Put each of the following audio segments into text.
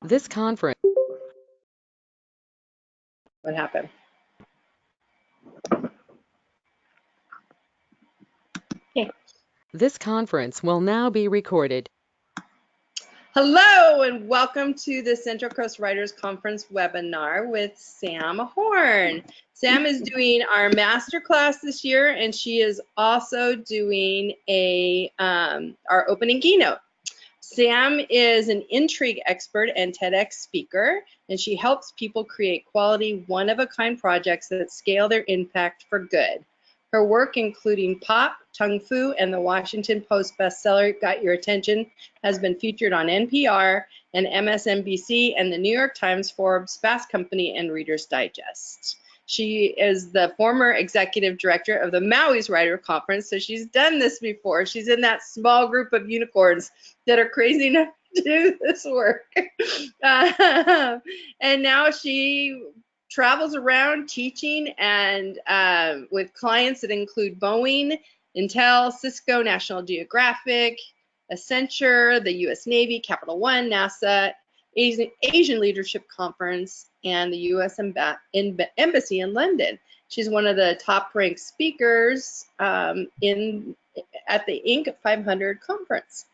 This conference. What happened? Okay. This conference will now be recorded. Hello and welcome to the Central Coast Writers Conference webinar with Sam Horn. Sam is doing our masterclass this year, and she is also doing our opening keynote. Sam is an Intrigue Expert and TEDx speaker, and she helps people create quality, one-of-a-kind projects that scale their impact for good. Her work, including Pop, Tung Fu, and the Washington Post bestseller Got Your Attention, has been featured on NPR and MSNBC and the New York Times, Forbes, Fast Company, and Reader's Digest. She is the former executive director of the Maui Writers Conference, so she's done this before. She's in that small group of unicorns that are crazy enough to do this work. And now she travels around teaching and with clients that include Boeing, Intel, Cisco, National Geographic, Accenture, the U.S. Navy, Capital One, NASA, Asian Leadership Conference, and the U.S. Embassy in London. She's one of the top-ranked speakers at the Inc. 500 conference.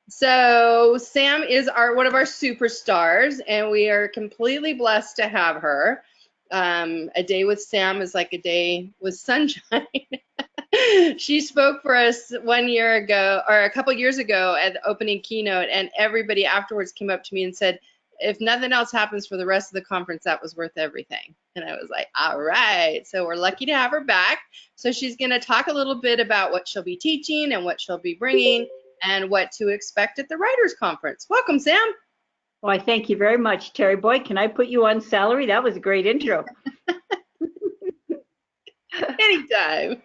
So Sam is one of our superstars, and we are completely blessed to have her. A day with Sam is like a day with sunshine. She spoke for us 1 year ago, or a couple years ago, at the opening keynote, and everybody afterwards came up to me and said, if nothing else happens for the rest of the conference, that was worth everything. And I was like, all right. So we're lucky to have her back. So she's going to talk a little bit about what she'll be teaching and what she'll be bringing and what to expect at the Writers Conference. Welcome, Sam. Why, thank you very much, Terry. Boy, can I put you on salary? That was a great intro. Anytime.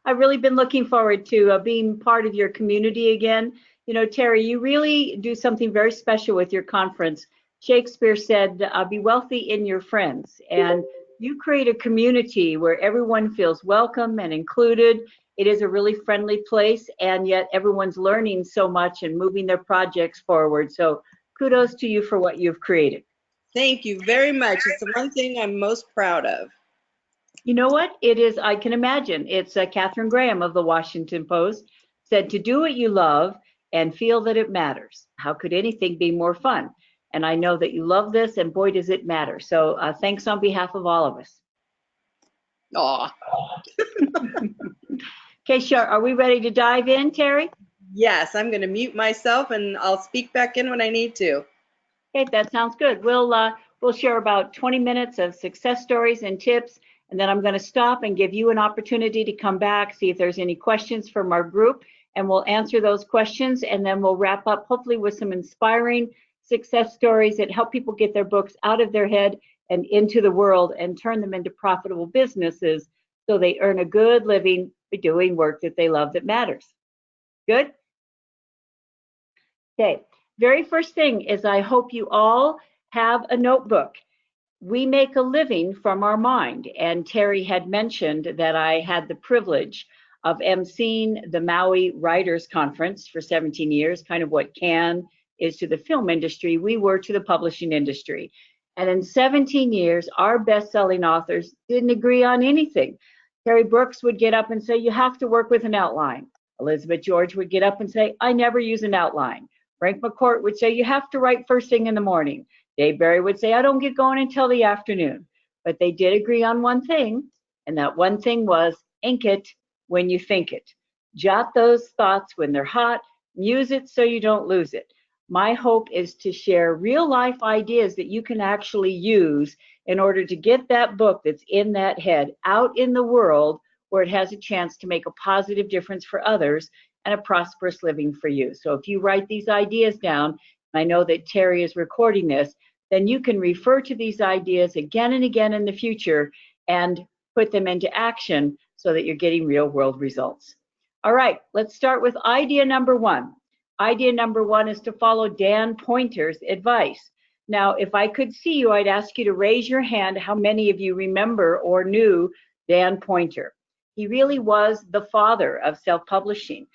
I've really been looking forward to being part of your community again. You know, Terry, you really do something very special with your conference. Shakespeare said, be wealthy in your friends. And you create a community where everyone feels welcome and included. It is a really friendly place, and yet everyone's learning so much and moving their projects forward. So kudos to you for what you've created. Thank you very much. It's the one thing I'm most proud of. You know what? It is, I can imagine. It's Katharine Graham of the Washington Post said to do what you love and feel that it matters. How could anything be more fun? And I know that you love this, and boy, does it matter. So thanks on behalf of all of us. Aw. Okay, sure. Are we ready to dive in, Terry? Yes, I'm going to mute myself, and I'll speak back in when I need to. Okay, that sounds good. We'll share about 20 minutes of success stories and tips, and then I'm going to stop and give you an opportunity to come back, see if there's any questions from our group, and we'll answer those questions, and then we'll wrap up hopefully with some inspiring success stories that help people get their books out of their head and into the world and turn them into profitable businesses so they earn a good living by doing work that they love that matters. Good? Okay, very first thing is I hope you all have a notebook. We make a living from our mind, and Terry had mentioned that I had the privilege of emceeing the Maui Writers Conference for 17 years, kind of what Cannes is to the film industry, we were to the publishing industry. And in 17 years, our best-selling authors didn't agree on anything. Terry Brooks would get up and say, you have to work with an outline. Elizabeth George would get up and say, I never use an outline. Frank McCourt would say, you have to write first thing in the morning. Dave Barry would say, I don't get going until the afternoon. But they did agree on one thing, and that one thing was ink it when you think it. Jot those thoughts when they're hot, use it so you don't lose it. My hope is to share real life ideas that you can actually use in order to get that book that's in that head out in the world where it has a chance to make a positive difference for others and a prosperous living for you. So if you write these ideas down, I know that Terry is recording this, then you can refer to these ideas again and again in the future and put them into action so that you're getting real world results. All right, let's start with idea number one. Idea number one is to follow Dan Poynter's advice. Now, if I could see you, I'd ask you to raise your hand how many of you remember or knew Dan Poynter. He really was the father of self-publishing.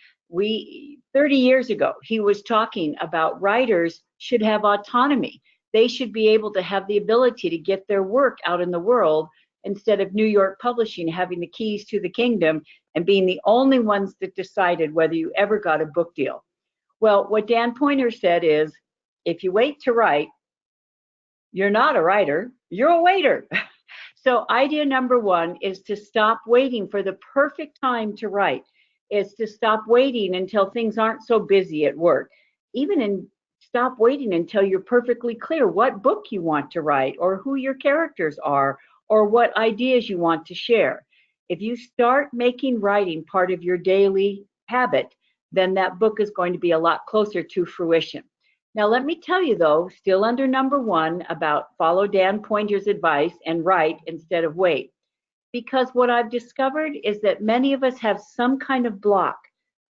30 years ago, he was talking about writers should have autonomy. They should be able to have the ability to get their work out in the world instead of New York Publishing having the keys to the kingdom and being the only ones that decided whether you ever got a book deal. Well, what Dan Poynter said is, if you wait to write, you're not a writer, you're a waiter. So idea number one is to stop waiting for the perfect time to write. Is to stop waiting until things aren't so busy at work. Stop waiting until you're perfectly clear what book you want to write, or who your characters are, or what ideas you want to share. If you start making writing part of your daily habit, then that book is going to be a lot closer to fruition. Now, let me tell you, though, still under number one, about follow Dan Poynter's advice and write instead of wait. Because what I've discovered is that many of us have some kind of block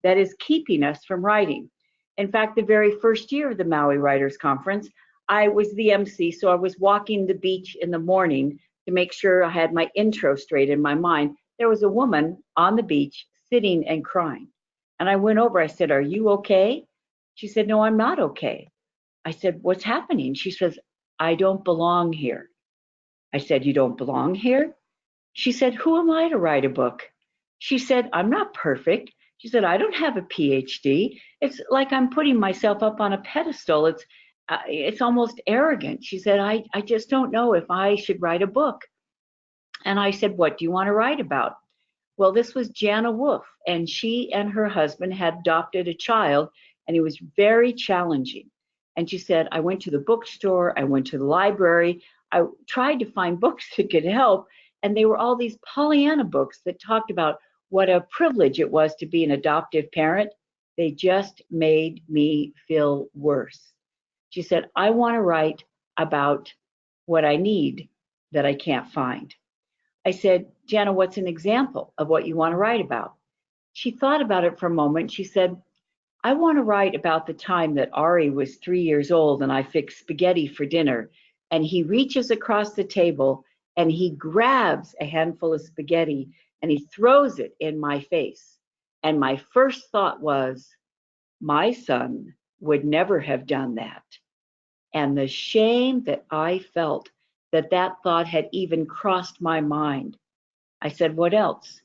that is keeping us from writing. In fact, the very first year of the Maui Writers Conference, I was the MC, so I was walking the beach in the morning to make sure I had my intro straight in my mind. There was a woman on the beach sitting and crying. And I went over, I said, "Are you okay?" She said, "No, I'm not okay." I said, "What's happening?" She says, "I don't belong here." I said, "You don't belong here?" She said, "Who am I to write a book?" She said, "I'm not perfect." She said, "I don't have a PhD. It's like I'm putting myself up on a pedestal. It's almost arrogant." She said, I just don't know if I should write a book." And I said, "What do you want to write about?" Well, this was Jana Wolf, and she and her husband had adopted a child, and it was very challenging. And she said, "I went to the bookstore, I went to the library, I tried to find books that could help, and they were all these Pollyanna books that talked about what a privilege it was to be an adoptive parent. They just made me feel worse." She said, "I want to write about what I need that I can't find." I said, "Jana, what's an example of what you want to write about?" She thought about it for a moment. She said, "I want to write about the time that Ari was 3 years old and I fixed spaghetti for dinner, and he reaches across the table and he grabs a handful of spaghetti and he throws it in my face. And my first thought was, my son would never have done that." And the shame that I felt that that thought had even crossed my mind. I said, "What else?"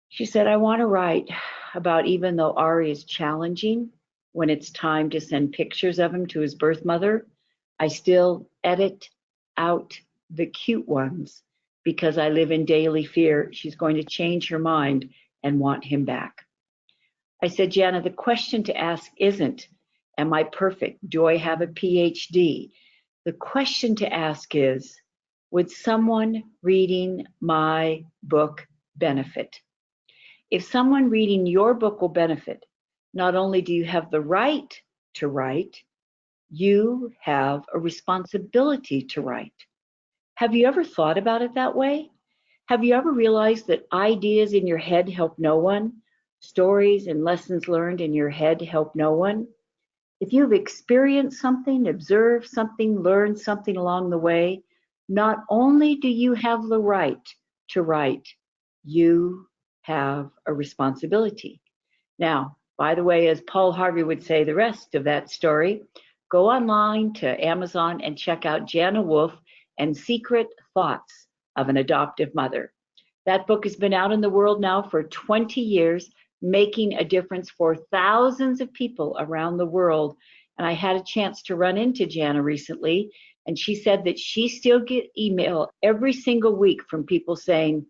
She said, "I want to write about, even though Ari is challenging, when it's time to send pictures of him to his birth mother, I still edit out the cute ones because I live in daily fear she's going to change her mind and want him back." I said, "Jana, the question to ask isn't, am I perfect? Do I have a PhD? The question to ask is, would someone reading my book benefit? If someone reading your book will benefit, not only do you have the right to write, you have a responsibility to write." Have you ever thought about it that way? Have you ever realized that ideas in your head help no one? Stories and lessons learned in your head help no one? If you've experienced something, observed something, learned something along the way, not only do you have the right to write, you have a responsibility. Now, by the way, as Paul Harvey would say, the rest of that story, go online to Amazon and check out Jana Wolf and Secret Thoughts of an Adoptive Mother. That book has been out in the world now for 20 years, making a difference for thousands of people around the world. And I had a chance to run into Jana recently, and she said that she still gets email every single week from people saying,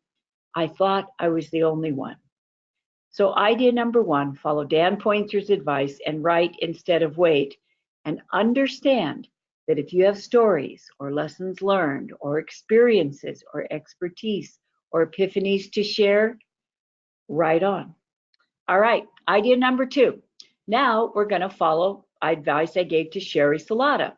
"I thought I was the only one." So idea number one, follow Dan Poynter's advice and write instead of wait, and understand that if you have stories or lessons learned or experiences or expertise or epiphanies to share, write on. All right, idea number two. Now we're going to follow advice I gave to Sherri Salata.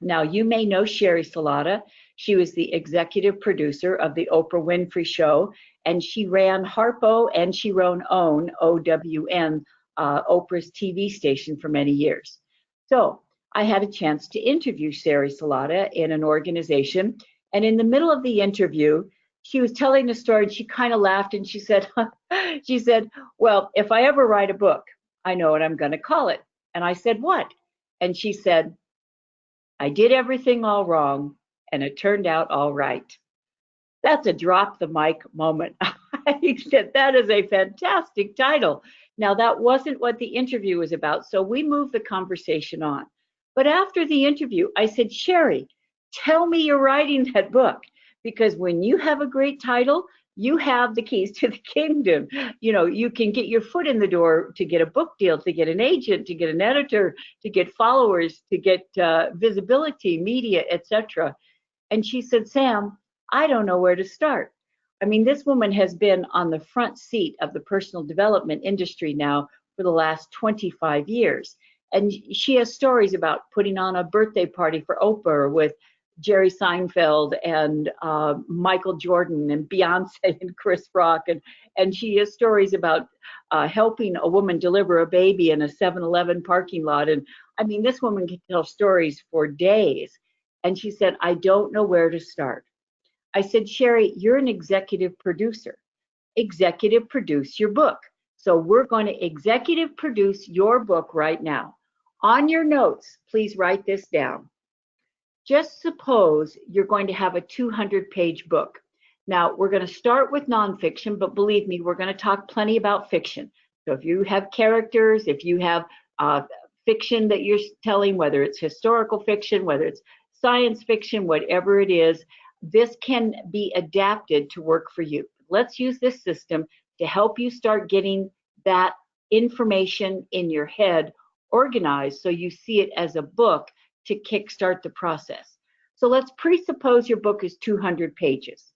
Now, you may know Sherri Salata. She was the executive producer of the Oprah Winfrey Show, and she ran Harpo and she ran OWN, OWN, Oprah's TV station for many years. So I had a chance to interview Sherri Salata in an organization, and in the middle of the interview, she was telling a story, and she kind of laughed, and she said, "Well, if I ever write a book, I know what I'm going to call it. And I said, what? And she said, I did everything all wrong, and it turned out all right. That's a drop the mic moment. I said, that is a fantastic title. Now, that wasn't what the interview was about, so we moved the conversation on. But after the interview, I said, Sherri, tell me you're writing that book, because when you have a great title, you have the keys to the kingdom. You know, you can get your foot in the door to get a book deal, to get an agent, to get an editor, to get followers, to get visibility, media, etc. And she said, Sam, I don't know where to start. I mean, this woman has been on the front seat of the personal development industry now for the last 25 years. And she has stories about putting on a birthday party for Oprah with Jerry Seinfeld and Michael Jordan and Beyonce and Chris Rock. And she has stories about helping a woman deliver a baby in a 7-Eleven parking lot. And I mean, this woman can tell stories for days. And she said, I don't know where to start. I said, Sherri, you're an executive producer. Executive produce your book. So we're going to executive produce your book right now. On your notes, please write this down. Just suppose you're going to have a 200-page book. Now, we're going to start with nonfiction, but believe me, we're going to talk plenty about fiction. So if you have characters, if you have fiction that you're telling, whether it's historical fiction, whether it's science fiction, whatever it is, this can be adapted to work for you. Let's use this system to help you start getting that information in your head organized so you see it as a book to kickstart the process. So let's presuppose your book is 200 pages.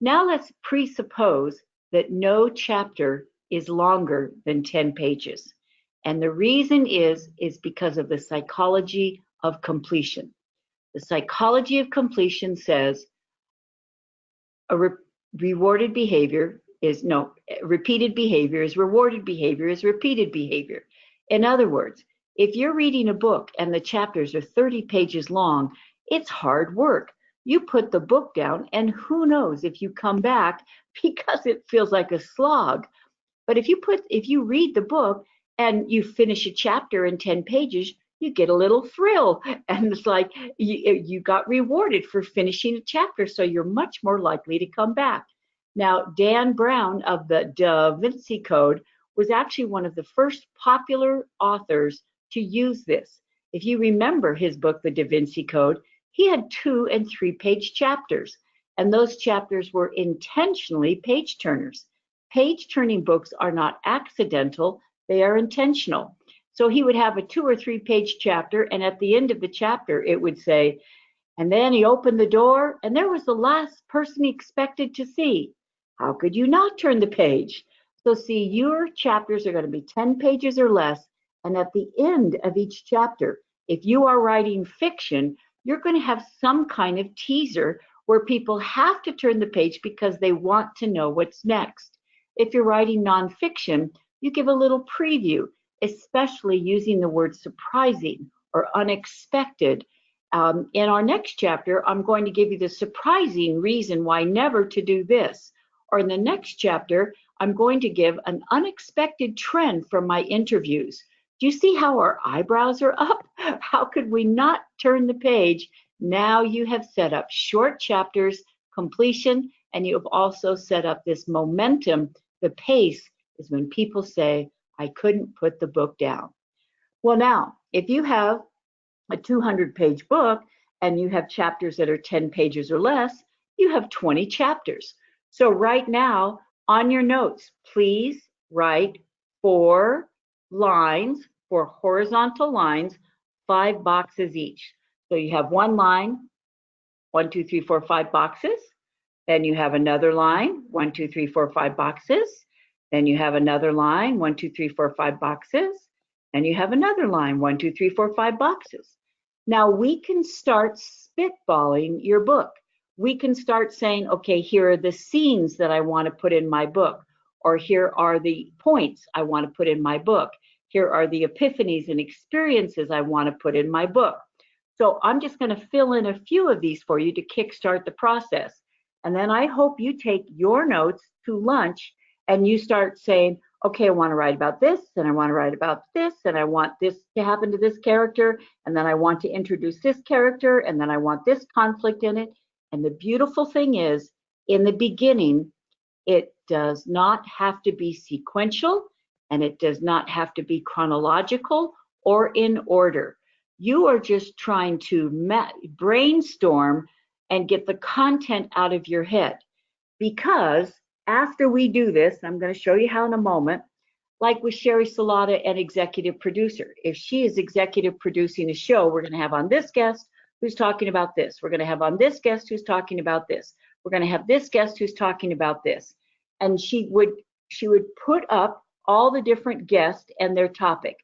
Now let's presuppose that no chapter is longer than 10 pages. And the reason is because of the psychology of completion. The psychology of completion says repeated behavior is rewarded behavior is repeated behavior. In other words, if you're reading a book and the chapters are 30 pages long, it's hard work. You put the book down and who knows if you come back because it feels like a slog. But if you read the book and you finish a chapter in 10 pages, you get a little thrill. And it's like you got rewarded for finishing a chapter, so you're much more likely to come back. Now, Dan Brown of the Da Vinci Code was actually one of the first popular authors to use this. If you remember his book, The Da Vinci Code, he had 2- and 3-page chapters, and those chapters were intentionally page turners. Page turning books are not accidental, they are intentional. So he would have a 2- or 3-page chapter, and at the end of the chapter, it would say, and then he opened the door, and there was the last person he expected to see. How could you not turn the page? So see, your chapters are going to be 10 pages or less, and at the end of each chapter, if you are writing fiction, you're going to have some kind of teaser where people have to turn the page because they want to know what's next. If you're writing nonfiction, you give a little preview, especially using the word surprising or unexpected. In our next chapter, I'm going to give you the surprising reason why never to do this. Or in the next chapter, I'm going to give an unexpected trend from my interviews. Do you see how our eyebrows are up? How could we not turn the page? Now you have set up short chapters, completion, and you have also set up this momentum. The pace is when people say, I couldn't put the book down. Well, now, if you have a 200-page book and you have chapters that are 10 pages or less, you have 20 chapters. So right now, on your notes, please write 4 lines, 4 horizontal lines, 5 boxes each. So you have 1 line, 1, 2, 3, 4, 5 boxes. Then you have another line, 1, 2, 3, 4, 5 boxes. Then you have another line, 1, 2, 3, 4, 5 boxes. And you have another line, 1, 2, 3, 4, 5 boxes. Now we can start spitballing your book. We can start saying, okay, here are the scenes that I want to put in my book, or here are the points I want to put in my book. Here are the epiphanies and experiences I want to put in my book. So I'm just going to fill in a few of these for you to kickstart the process. And then I hope you take your notes to lunch and you start saying, okay, I want to write about this, and I want to write about this, and I want this to happen to this character, and then I want to introduce this character, and then I want this conflict in it. And the beautiful thing is, in the beginning, it does not have to be sequential, and it does not have to be chronological or in order. You are just trying to brainstorm and get the content out of your head. Because after we do this, I'm going to show you how in a moment, like with Sherri Salata, an executive producer. If she is executive producing a show, we're going to have on this guest who's talking about this. We're going to have on this guest who's talking about this. We're going to have this guest who's talking about this. And she would put up all the different guests and their topic.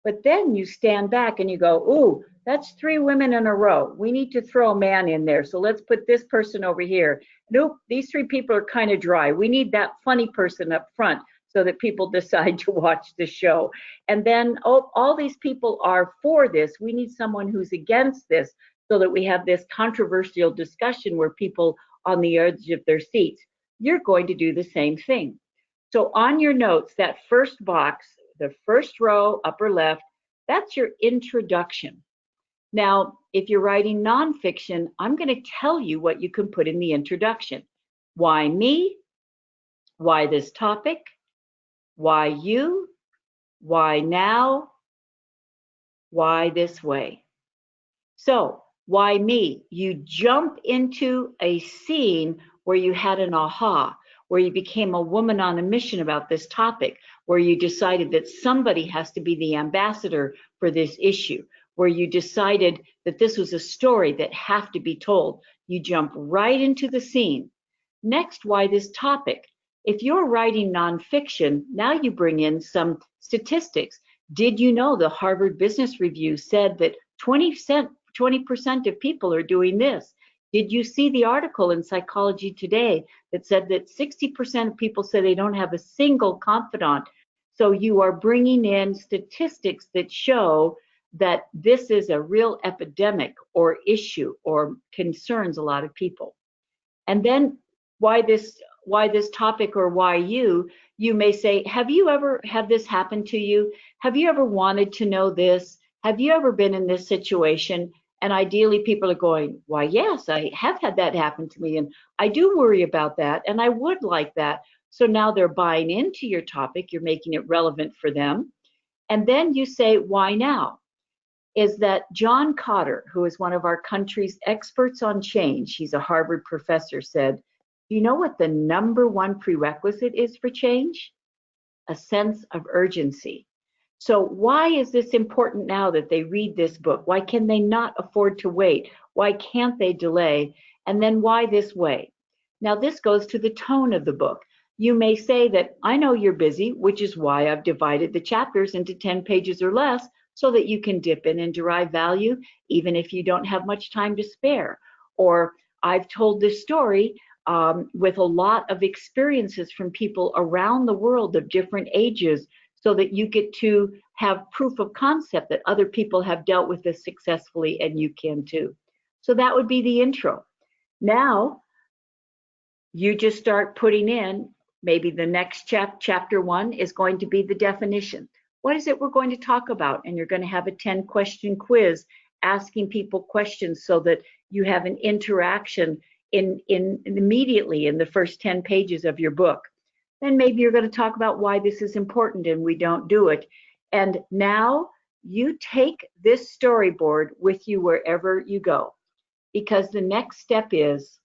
But then you stand back and you go, ooh, that's 3 women in a row. We need to throw a man in there. So let's put this person over here. Nope, these 3 people are kind of dry. We need that funny person up front so that people decide to watch the show. And then, oh, all these people are for this. We need someone who's against this so that we have this controversial discussion where people on the edge of their seats. You're going to do the same thing. So on your notes, that first box, the first row, upper left, that's your introduction. Now, if you're writing nonfiction, I'm going to tell you what you can put in the introduction. Why me? Why this topic? Why you? Why now? Why this way? So, why me? You jump into a scene where you had an aha, where you became a woman on a mission about this topic, where you decided that somebody has to be the ambassador for this issue, where you decided that this was a story that had to be told. You jump right into the scene. Next, why this topic? If you're writing nonfiction, now you bring in some statistics. Did you know the Harvard Business Review said that 20% of people are doing this? Did you see the article in Psychology Today that said that 60% of people say they don't have a single confidant? So you are bringing in statistics that show that this is a real epidemic or issue or concerns a lot of people. And then why this topic or why you may say, have you ever had this happen to you? Have you ever wanted to know this? Have you ever been in this situation? And ideally people are going, why, yes, I have had that happen to me. And I do worry about that. And I would like that. So now they're buying into your topic. You're making it relevant for them. And then you say, why now? Is that John Cotter, who is one of our country's experts on change, he's a Harvard professor, said, do you know what the #1 prerequisite is for change? A sense of urgency. So why is this important now that they read this book? Why can they not afford to wait? Why can't they delay? And then why this way? Now this goes to the tone of the book. You may say that I know you're busy, which is why I've divided the chapters into 10 pages or less so that you can dip in and derive value even if you don't have much time to spare. Or I've told this story with a lot of experiences from people around the world of different ages so that you get to have proof of concept that other people have dealt with this successfully and you can too. So that would be the intro. Now, you just start putting in, maybe the next chapter 1 is going to be the definition. What is it we're going to talk about? And you're going to have a 10-question quiz asking people questions so that you have an interaction immediately in the first 10 pages of your book. Then maybe you're going to talk about why this is important and we don't do it. And now you take this storyboard with you wherever you go, because the next step is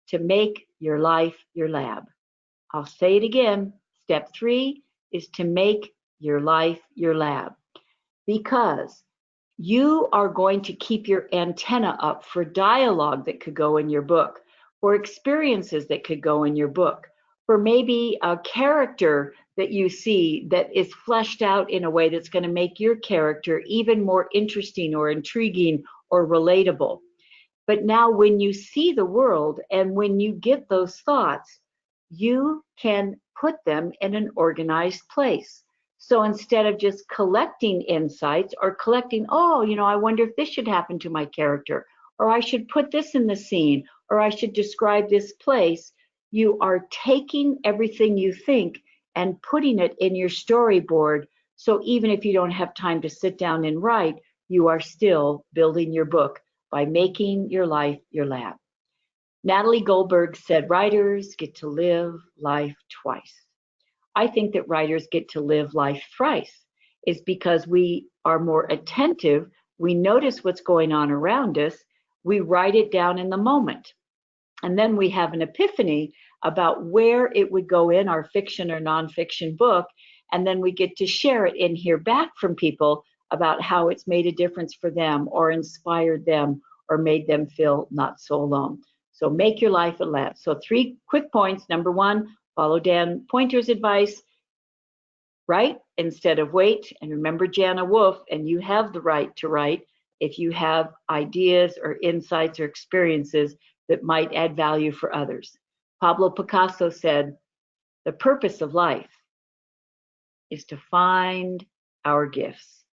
to make your life your lab. I'll say it again. Step 3 is to make your life your lab, because you are going to keep your antenna up for dialogue that could go in your book, for experiences that could go in your book, for maybe a character that you see that is fleshed out in a way that's going to make your character even more interesting or intriguing or relatable. But now when you see the world and when you get those thoughts, you can put them in an organized place. So instead of just collecting insights or collecting, oh, I wonder if this should happen to my character, or I should put this in the scene, or I should describe this place, you are taking everything you think and putting it in your storyboard. So even if you don't have time to sit down and write, you are still building your book by making your life your lab. Natalie Goldberg said, writers get to live life twice. I think that writers get to live life thrice. Is because we are more attentive, we notice what's going on around us, we write it down in the moment. And then we have an epiphany about where it would go in our fiction or nonfiction book. And then we get to share it and hear back from people about how it's made a difference for them or inspired them or made them feel not so alone. So make your life a lab. So 3 quick points. Number 1, follow Dan Pointer's advice. Write instead of wait. And remember Jana Wolf, and you have the right to write if you have ideas or insights or experiences that might add value for others. Pablo Picasso said, the purpose of life is to find our gifts.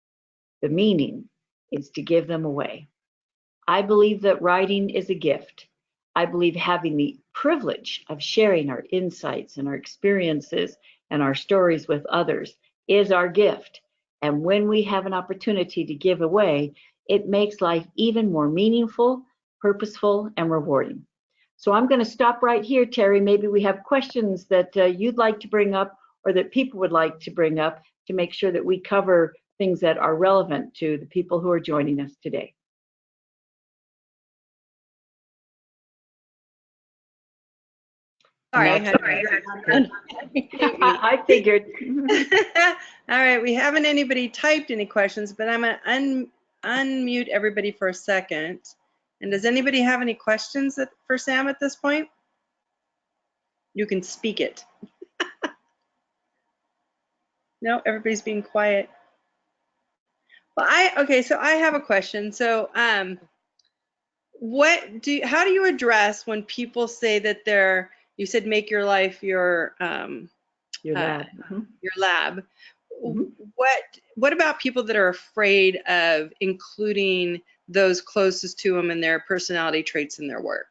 The meaning is to give them away. I believe that writing is a gift. I believe having the privilege of sharing our insights and our experiences and our stories with others is our gift. And when we have an opportunity to give away, it makes life even more meaningful, purposeful, and rewarding. So I'm going to stop right here, Terry. Maybe we have questions that you'd like to bring up or that people would like to bring up to make sure that we cover things that are relevant to the people who are joining us today. Sorry, I figured. All right, we haven't anybody typed any questions, but I'm going to unmute everybody for a second. And does anybody have any questions for Sam at this point? You can speak it. No, everybody's being quiet. Well, so I have a question. So, how do you address when people say that you said make your life your lab. Your lab. Mm-hmm. What about people that are afraid of including those closest to them and their personality traits in their work?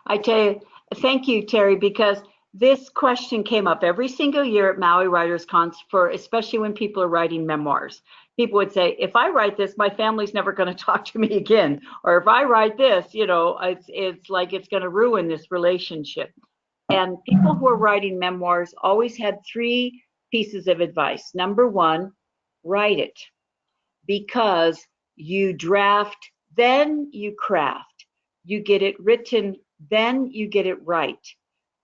I tell you, thank you, Terry, because this question came up every single year at Maui Writers Conference, especially when people are writing memoirs. People would say, if I write this, my family's never going to talk to me again. Or if I write this, it's like it's going to ruin this relationship. And people who are writing memoirs always had 3 pieces of advice. Number 1, write it. Because you draft, then you craft. You get it written, then you get it right.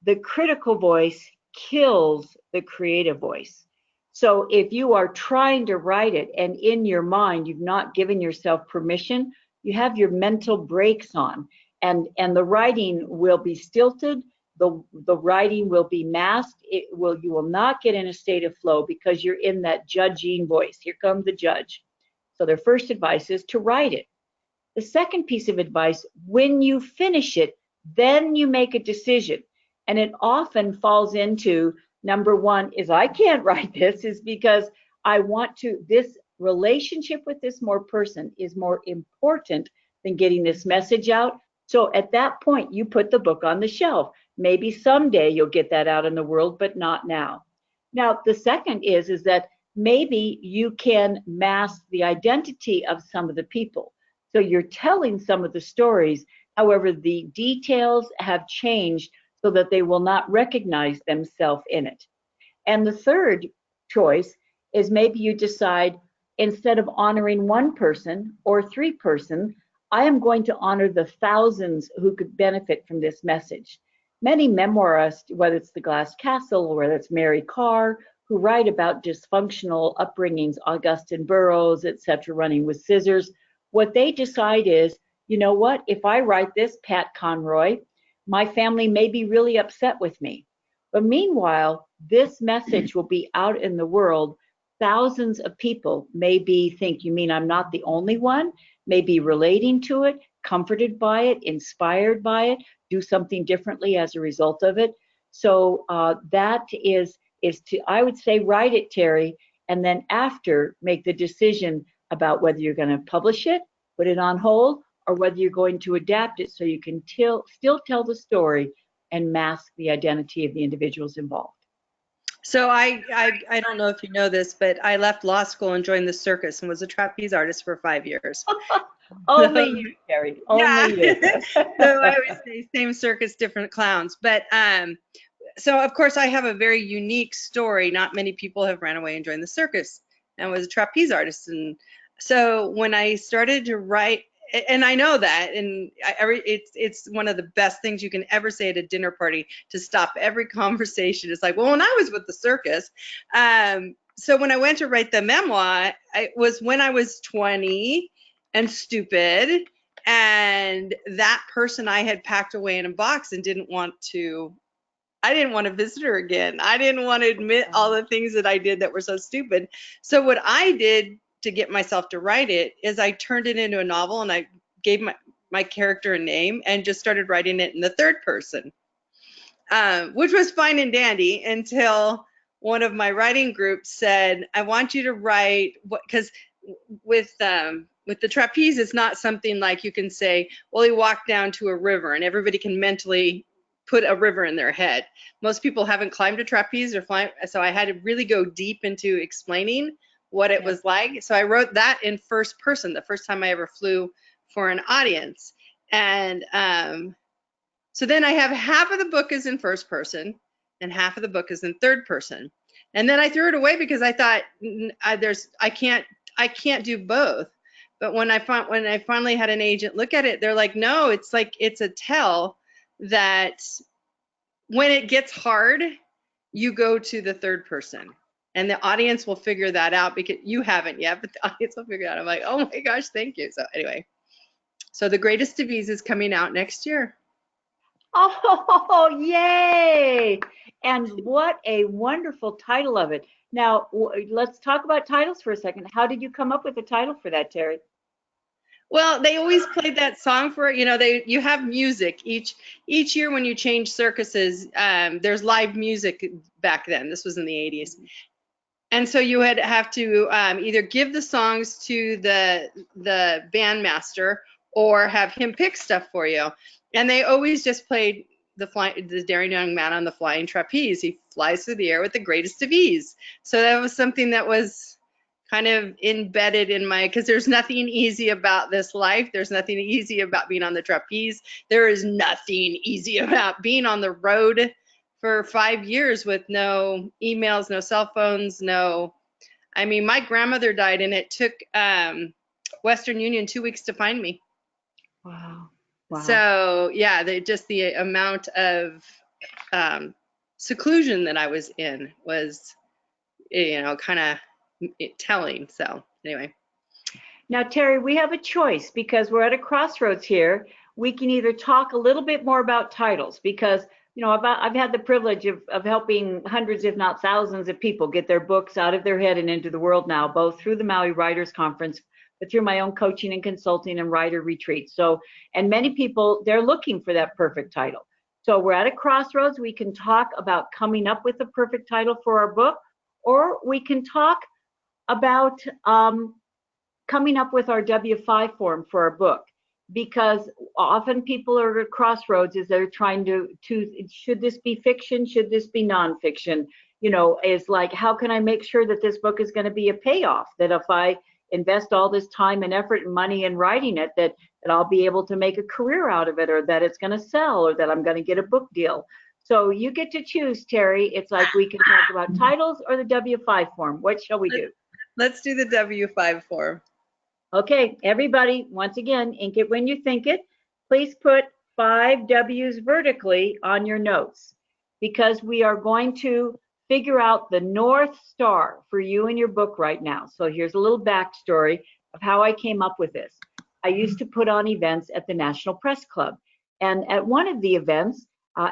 The critical voice kills the creative voice. So if you are trying to write it and in your mind you've not given yourself permission, you have your mental brakes on, and the writing will be stilted. The writing will be masked. You will not get in a state of flow because you're in that judging voice. Here comes the judge. So their first advice is to write it. The second piece of advice, when you finish it, then you make a decision. And it often falls into, number 1 is I can't write this, is because I want to, this relationship with this person is more important than getting this message out. So at that point, you put the book on the shelf. Maybe someday you'll get that out in the world, but not now. Now, the second is that maybe you can mask the identity of some of the people. So you're telling some of the stories, however, the details have changed so that they will not recognize themselves in it. And the third choice is maybe you decide, instead of honoring 1 person or 3 persons, I am going to honor the thousands who could benefit from this message. Many memoirists, whether it's The Glass Castle or whether it's Mary Carr, who write about dysfunctional upbringings, Augustine Burroughs, etc., running with scissors, what they decide is, you know what, if I write this, Pat Conroy, my family may be really upset with me. But meanwhile, this message will be out in the world. Thousands of people maybe think, you mean I'm not the only one? Maybe relating to it, comforted by it, inspired by it, do something differently as a result of it. So that is to, I would say, write it, Terry, and then after make the decision about whether you're going to publish it, put it on hold, or whether you're going to adapt it so you can still tell the story and mask the identity of the individuals involved. So I don't know if you know this, but I left law school and joined the circus and was a trapeze artist for 5 years. Only you, Sherri. Only you. So I always say same circus, different clowns. But so of course I have a very unique story. Not many people have ran away and joined the circus and was a trapeze artist. And so when I started to write, and I know that, and it's one of the best things you can ever say at a dinner party to stop every conversation. It's like, well, when I was with the circus. So when I went to write the memoir, it was when I was 20 and stupid, and that person I had packed away in a box and I didn't want to visit her again. I didn't want to admit all the things that I did that were so stupid. So what I did to get myself to write it is I turned it into a novel, and I gave my character a name and just started writing it in the third person, which was fine and dandy until one of my writing groups said, I want you to write what, because with the trapeze, it's not something like you can say, well, he walked down to a river and everybody can mentally put a river in their head. Most people haven't climbed a trapeze or flying, so I had to really go deep into explaining what it was like. So I wrote that in first person, the first time I ever flew for an audience. And so then I have half of the book is in first person and half of the book is in third person. And then I threw it away because I thought I can't do both. But when I finally had an agent look at it, they're like, no, it's a tell that when it gets hard, you go to the third person. And the audience will figure that out, because you haven't yet, but the audience will figure it out. I'm like, oh my gosh, thank you. So anyway, so The Greatest of Ease is coming out next year. Oh, yay! And what a wonderful title of it. Now, let's talk about titles for a second. How did you come up with the title for that, Terry? Well, they always played that song for it. You know, you have music each year when you change circuses. There's live music back then. This was in the 80s. And so you would have to either give the songs to the bandmaster or have him pick stuff for you. And they always just played the daring young man on the flying trapeze. He flies through the air with the greatest of ease. So that was something that was kind of embedded in because there's nothing easy about this life. There's nothing easy about being on the trapeze. There is nothing easy about being on the road for 5 years with no emails, no cell phones, I mean, my grandmother died and it took Western Union 2 weeks to find me. Wow. So yeah, the amount of seclusion that I was in was, kind of telling. So anyway. Now, Terry, we have a choice because we're at a crossroads here. We can either talk a little bit more about titles because, I've had the privilege of helping hundreds, if not thousands of people get their books out of their head and into the world now, both through the Maui Writers Conference, but through my own coaching and consulting and writer retreats. So, and many people, they're looking for that perfect title. So we're at a crossroads. We can talk about coming up with the perfect title for our book, or we can talk about coming up with our W-5 form for our book, because often people are at crossroads as they're trying to should this be fiction? Should this be nonfiction? Is like, how can I make sure that this book is going to be a payoff, that if I invest all this time and effort and money in writing it, that I'll be able to make a career out of it, or that it's going to sell, or that I'm going to get a book deal. So you get to choose, Terry. It's like we can talk about titles or the W-5 form. What shall we do? Let's do the W-5 form. Okay, everybody, once again, ink it when you think it. Please put 5 W's vertically on your notes, because we are going to figure out the North Star for you and your book right now. So here's a little backstory of how I came up with this. I used to put on events at the National Press Club. And at one of the events,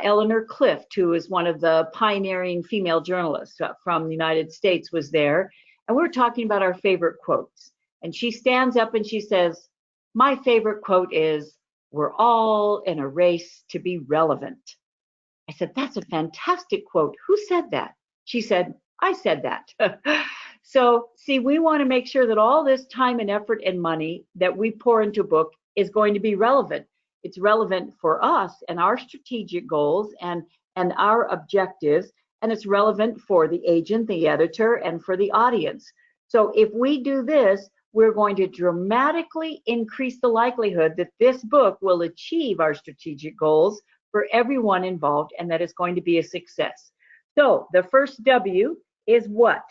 Eleanor Clift, who is one of the pioneering female journalists from the United States, was there. And we were talking about our favorite quotes. And she stands up and she says, my favorite quote is, we're all in a race to be relevant. I said, that's a fantastic quote. Who said that? She said, I said that. So, see, we want to make sure that all this time and effort and money that we pour into a book is going to be relevant. It's relevant for us and our strategic goals and our objectives. and it's relevant for the agent, the editor, and for the audience. So if we do this, we're going to dramatically increase the likelihood that this book will achieve our strategic goals for everyone involved, and that it's going to be a success. So the first W is what?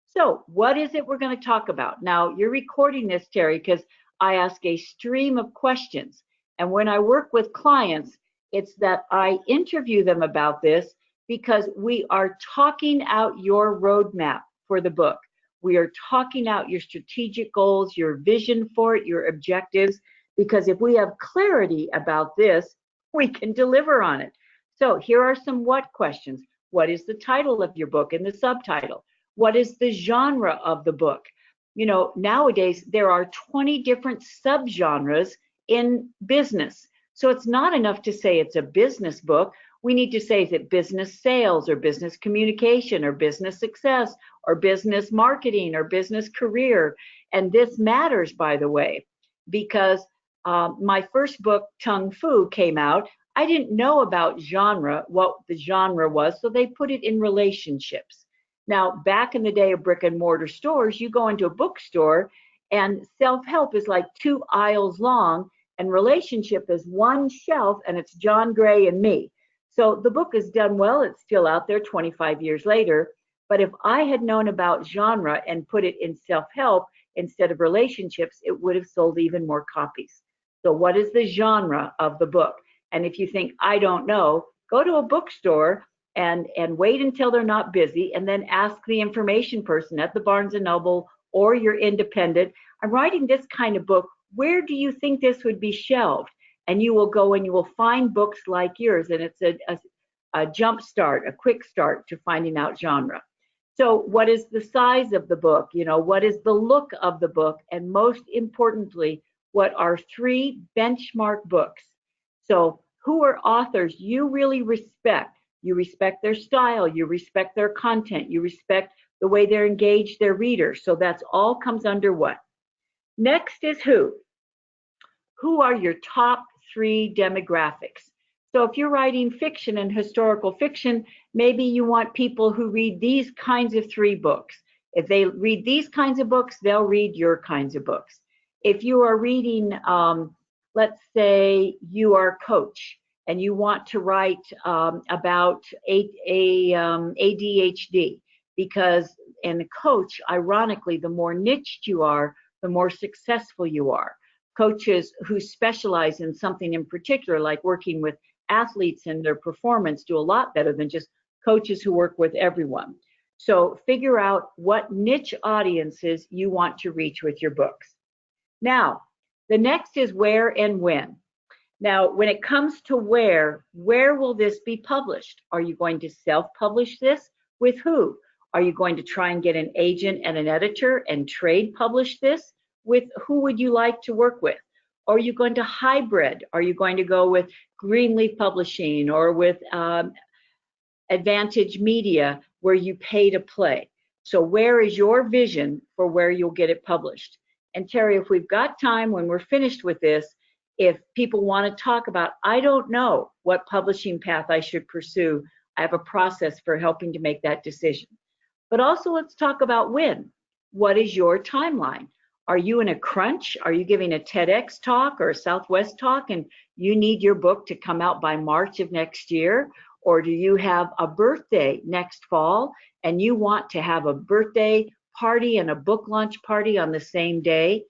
So what is it we're going to talk about? Now, you're recording this, Terry, because I ask a stream of questions. And when I work with clients, it's that I interview them about this because we are talking out your roadmap for the book. We are talking out your strategic goals, your vision for it, your objectives, because if we have clarity about this, we can deliver on it. So here are some what questions. What is the title of your book and the subtitle? What is the genre of the book? You know, nowadays there are 20 different subgenres in business. So it's not enough to say it's a business book. We need to say, is it business sales or business communication or business success or business marketing or business career? And this matters, by the way, because my first book, Tung Fu, came out. I didn't know about genre, what the genre was, so they put it in relationships. Now, back in the day of brick and mortar stores, you go into a bookstore and self-help is like 2 aisles long and relationship is 1 shelf, and it's John Gray and me. So the book is done well. It's still out there 25 years later. But if I had known about genre and put it in self-help instead of relationships, it would have sold even more copies. So what is the genre of the book? And if you think, I don't know, go to a bookstore and wait until they're not busy, and then ask the information person at the Barnes & Noble or your independent, I'm writing this kind of book. Where do you think this would be shelved? And you will go and you will find books like yours, and it's a jump start, a quick start to finding out genre. So what is the size of the book? You know, what is the look of the book? And most importantly, what are 3 benchmark books? So who are authors you really respect? You respect their style, you respect their content, you respect the way they're engaged their readers. So that's all comes under what? Next is who. Who are your top 3 demographics? So if you're writing fiction and historical fiction, maybe you want people who read these kinds of 3 books. If they read these kinds of books, they'll read your kinds of books. If you are reading, let's say you are a coach and you want to write about ADHD, because in a coach, ironically, the more niched you are, the more successful you are. Coaches who specialize in something in particular, like working with athletes and their performance, do a lot better than just coaches who work with everyone. So figure out what niche audiences you want to reach with your books. Now, the next is where and when. Now, when it comes to where will this be published? Are you going to self-publish this? With who? Are you going to try and get an agent and an editor and trade publish this? With who would you like to work with? Are you going to hybrid? Are you going to go with Greenleaf Publishing or with Advantage Media, where you pay to play? So where is your vision for where you'll get it published? And Terry, if we've got time when we're finished with this, if people want to talk about, I don't know what publishing path I should pursue, I have a process for helping to make that decision. But also let's talk about when. What is your timeline? Are you in a crunch? Are you giving a TEDx talk or a Southwest talk and you need your book to come out by March of next year? Or do you have a birthday next fall and you want to have a birthday party and a book launch party on the same day?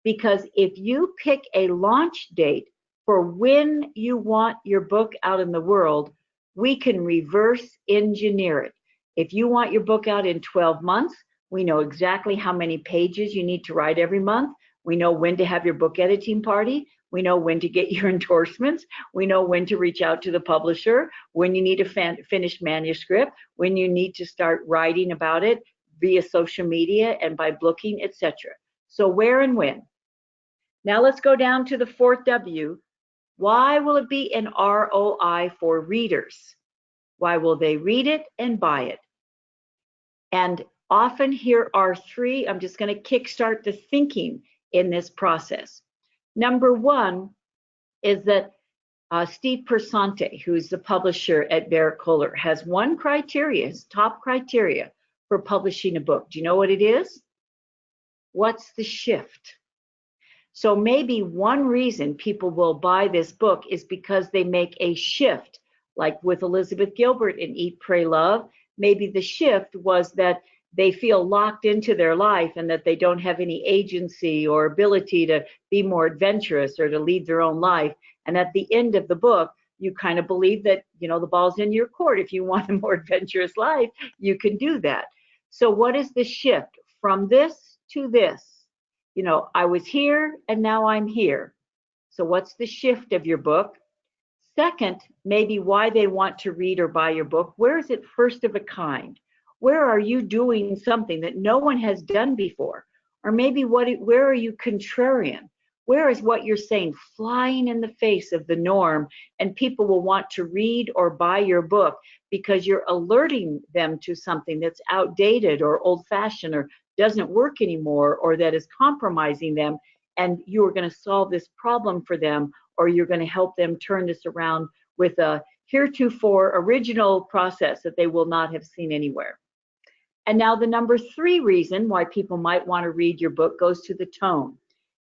Because if you pick a launch date for when you want your book out in the world, we can reverse engineer it. If you want your book out in 12 months, we know exactly how many pages you need to write every month. We know when to have your book editing party. We know when to get your endorsements. We know when to reach out to the publisher, when you need a finished manuscript, when you need to start writing about it via social media and by booking, etc. So where and when. Now let's go down to the 4th W. Why will it be an ROI for readers? Why will they read it and buy it? And often here are 3, I'm just going to kickstart the thinking in this process. Number 1 is that Steve Persante, who's the publisher at Barrett Kohler, has one criteria, his top criteria for publishing a book. Do you know what it is? What's the shift? So maybe one reason people will buy this book is because they make a shift, like with Elizabeth Gilbert in Eat, Pray, Love. Maybe the shift was that they feel locked into their life and that they don't have any agency or ability to be more adventurous or to lead their own life. And at the end of the book, you kind of believe that, you know, the ball's in your court. If you want a more adventurous life, you can do that. So what is the shift from this to this? You know, I was here and now I'm here. So what's the shift of your book? Second, maybe why they want to read or buy your book. Where is it first of a kind? Where are you doing something that no one has done before? Or maybe where are you contrarian? Where is what you're saying flying in the face of the norm, and people will want to read or buy your book because you're alerting them to something that's outdated or old-fashioned or doesn't work anymore, or that is compromising them, and you are going to solve this problem for them, or you're going to help them turn this around with a heretofore original process that they will not have seen anywhere. And now the number 3 reason why people might want to read your book goes to the tone.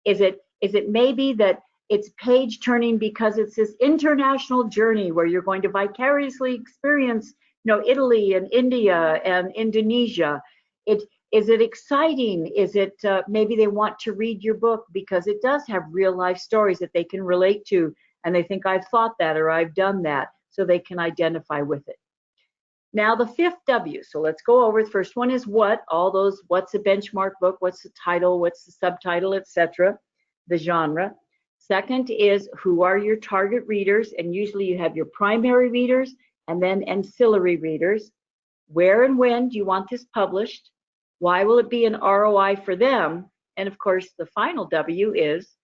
Is it maybe that it's page turning because it's this international journey where you're going to vicariously experience, you know, Italy and India and Indonesia? Is it exciting? Is it maybe they want to read your book because it does have real life stories that they can relate to, and they think I've thought that or I've done that, so they can identify with it. Now the 5th W, so let's go over. The first one is what, all those, what's a benchmark book, what's the title, what's the subtitle, etc., the genre. Second is who are your target readers, and usually you have your primary readers and then ancillary readers. Where and when do you want this published? Why will it be an ROI for them? And of course, the final W is